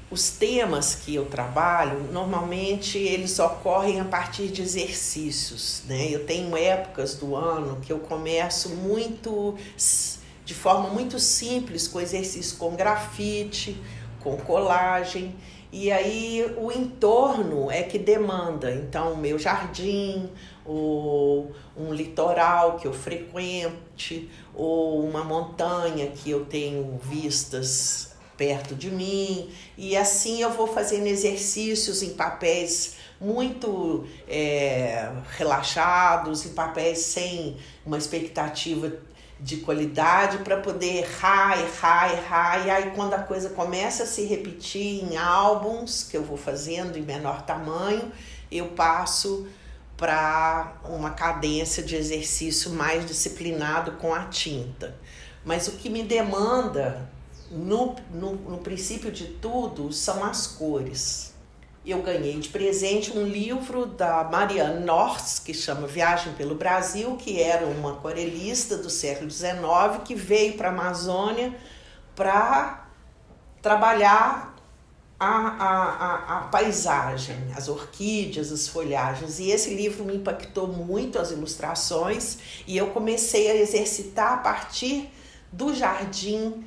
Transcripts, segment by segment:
Os temas que eu trabalho, normalmente eles ocorrem a partir de exercícios, né? Eu tenho épocas do ano que eu começo de forma muito simples, com exercício com grafite, com colagem, e aí o entorno é que demanda. Então, o meu jardim, ou um litoral que eu frequente, ou uma montanha que eu tenho vistas perto de mim, e assim eu vou fazendo exercícios em papéis muito relaxados, em papéis sem uma expectativa de qualidade, para poder errar, e aí quando a coisa começa a se repetir em álbuns que eu vou fazendo em menor tamanho, eu passo para uma cadência de exercício mais disciplinado com a tinta. Mas o que me demanda no princípio de tudo são as cores. Eu ganhei de presente um livro da Marianne North, que chama Viagem pelo Brasil, que era uma aquarelista do século XIX, que veio para a Amazônia para trabalhar a paisagem, as orquídeas, as folhagens. E esse livro me impactou muito, as ilustrações, e eu comecei a exercitar a partir do jardim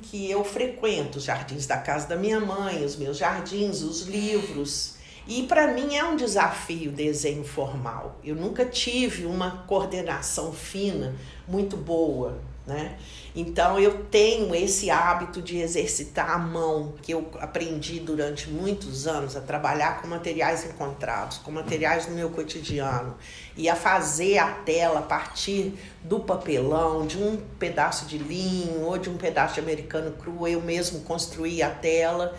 que eu frequento, os jardins da casa da minha mãe, os meus jardins, os livros. E para mim é um desafio o desenho formal. Eu nunca tive uma coordenação fina muito boa, né? Então eu tenho esse hábito de exercitar a mão, que eu aprendi durante muitos anos a trabalhar com materiais encontrados, com materiais do meu cotidiano, e a fazer a tela a partir do papelão, de um pedaço de linho ou de um pedaço de americano cru. Eu mesmo construí a tela,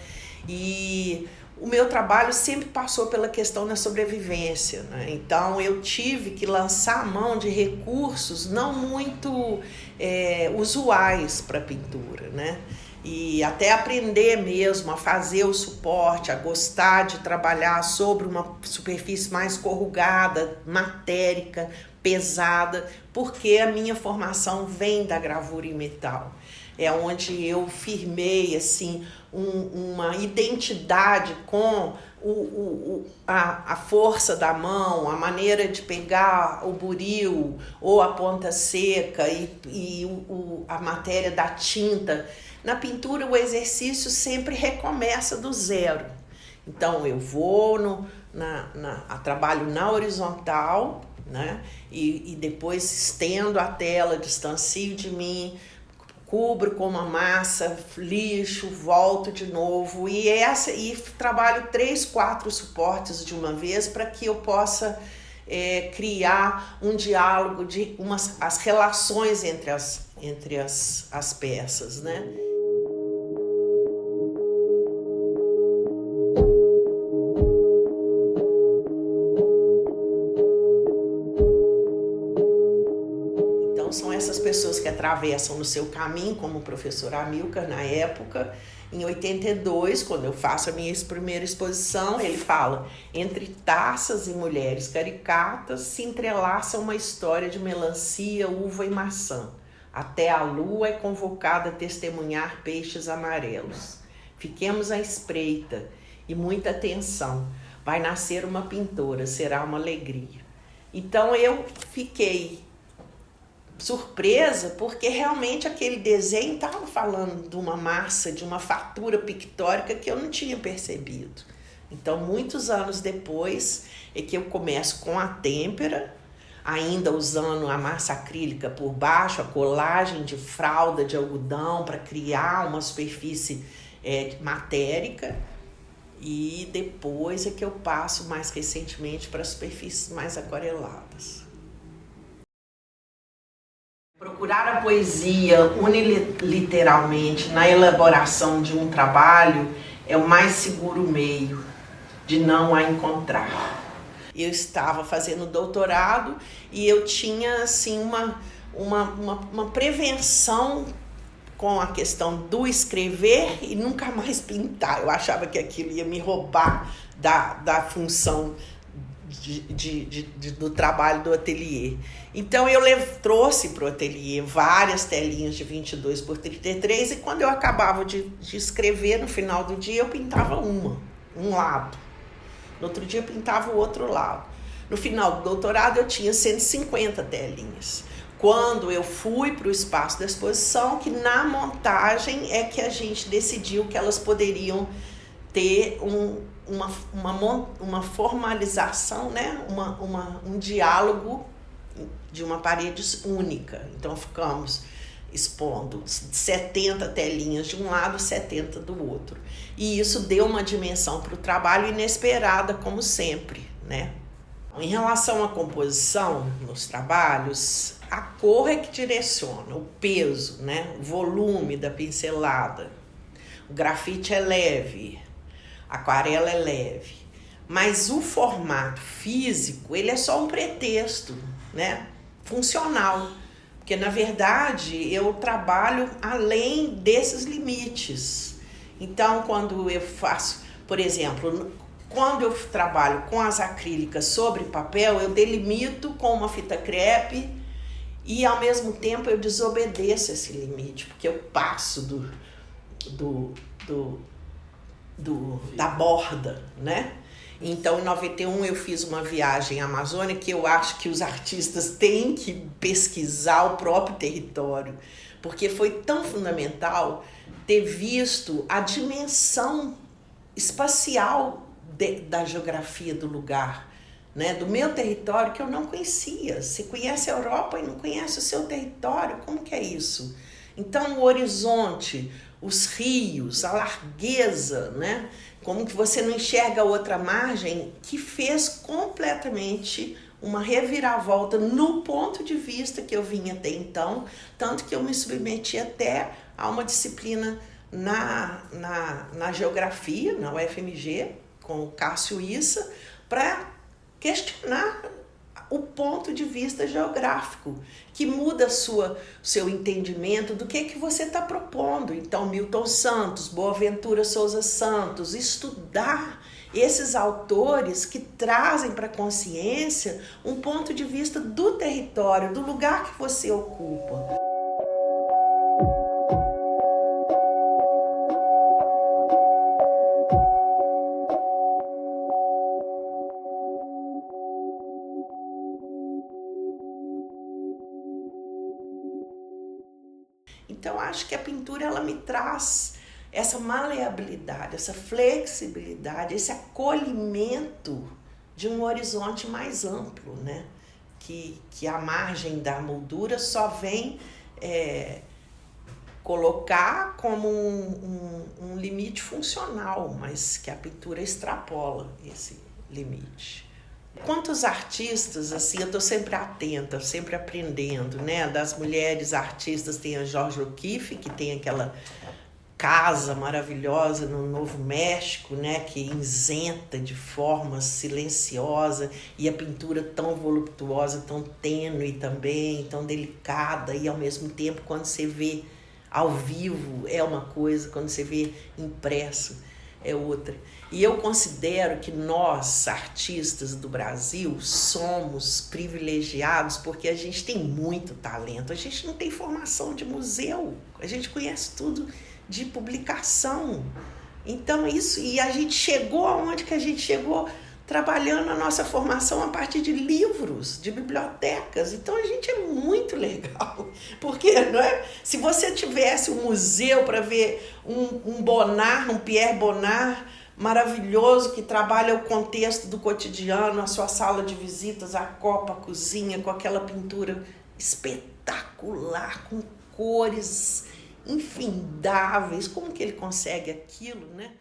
e o meu trabalho sempre passou pela questão da sobrevivência, né? Então eu tive que lançar a mão de recursos não muito usuais para pintura, né? E até aprender mesmo a fazer o suporte, a gostar de trabalhar sobre uma superfície mais corrugada, matérica, pesada, porque a minha formação vem da gravura em metal. É onde eu firmei assim, uma identidade com a força da mão, a maneira de pegar o buril ou a ponta seca e a matéria da tinta. Na pintura, o exercício sempre recomeça do zero. Então, eu vou trabalho na horizontal, né? E depois estendo a tela, distancio de mim, cubro com uma massa, lixo, volto de novo, e trabalho 3, 4 suportes de uma vez para que eu possa criar um diálogo as relações entre as peças, né? São essas pessoas que atravessam no seu caminho, como o professor Amilcar na época. Em 82, quando eu faço a minha primeira exposição, ele fala: entre taças e mulheres caricatas se entrelaça uma história de melancia, uva e maçã. Até a lua é convocada a testemunhar peixes amarelos. Fiquemos à espreita e muita atenção. Vai nascer uma pintora, será uma alegria. Então eu fiquei surpresa, porque realmente aquele desenho estava falando de uma massa, de uma fatura pictórica que eu não tinha percebido. Então, muitos anos depois, é que eu começo com a têmpera, ainda usando a massa acrílica por baixo, a colagem de fralda de algodão para criar uma superfície matérica, e depois é que eu passo mais recentemente para superfícies mais aquareladas. Procurar a poesia uniliteralmente na elaboração de um trabalho é o mais seguro meio de não a encontrar. Eu estava fazendo doutorado e eu tinha assim, uma prevenção com a questão do escrever e nunca mais pintar. Eu achava que aquilo ia me roubar da função do trabalho do ateliê. Então eu trouxe para o ateliê várias telinhas de 22 por 33 e quando eu acabava de escrever no final do dia eu pintava um lado. No outro dia eu pintava o outro lado. No final do doutorado eu tinha 150 telinhas. Quando eu fui para o espaço da exposição, que na montagem é que a gente decidiu que elas poderiam ter uma formalização, né? Um diálogo de uma parede única. Então ficamos expondo 70 telinhas de um lado, 70 do outro. E isso deu uma dimensão para o trabalho inesperada, como sempre, né? Em relação à composição nos trabalhos, a cor é que direciona, o peso, né? O volume da pincelada. O grafite é leve, a aquarela é leve, mas o formato físico, ele é só um pretexto, né? Funcional, porque na verdade eu trabalho além desses limites. Então, quando eu faço, por exemplo, quando eu trabalho com as acrílicas sobre papel, eu delimito com uma fita crepe e ao mesmo tempo eu desobedeço esse limite, porque eu passo da borda, né? Então, em 91 eu fiz uma viagem à Amazônia que eu acho que os artistas têm que pesquisar o próprio território, porque foi tão fundamental ter visto a dimensão espacial da geografia do lugar, né? Do meu território que eu não conhecia. Você conhece a Europa e não conhece o seu território, como que é isso? Então, o horizonte, os rios, a largueza, né? Como que você não enxerga a outra margem, que fez completamente uma reviravolta no ponto de vista que eu vinha até então, tanto que eu me submeti até a uma disciplina na geografia, na UFMG, com o Cássio Issa, para questionar o ponto de vista geográfico, que muda seu entendimento do que você está propondo. Então, Milton Santos, Boaventura Souza Santos, estudar esses autores que trazem para a consciência um ponto de vista do território, do lugar que você ocupa. Então, acho que a pintura ela me traz essa maleabilidade, essa flexibilidade, esse acolhimento de um horizonte mais amplo, né? Que a margem da moldura só vem colocar como um limite funcional, mas que a pintura extrapola esse limite. Quantos artistas, assim, eu estou sempre atenta, sempre aprendendo, né? Das mulheres artistas tem a Georgia O'Keeffe, que tem aquela casa maravilhosa no Novo México, né? Que isenta de forma silenciosa e a pintura tão voluptuosa, tão tênue também, tão delicada e ao mesmo tempo quando você vê ao vivo é uma coisa, quando você vê impresso é outra. E eu considero que nós, artistas do Brasil, somos privilegiados porque a gente tem muito talento. A gente não tem formação de museu, a gente conhece tudo de publicação. Então isso, e a gente chegou aonde que a gente chegou trabalhando a nossa formação a partir de livros, de bibliotecas. Então a gente é muito legal, porque não é? Se você tivesse um museu para ver um Bonnard, um Pierre Bonnard maravilhoso que trabalha o contexto do cotidiano, a sua sala de visitas, a copa, a cozinha, com aquela pintura espetacular, com cores infindáveis, como que ele consegue aquilo, né?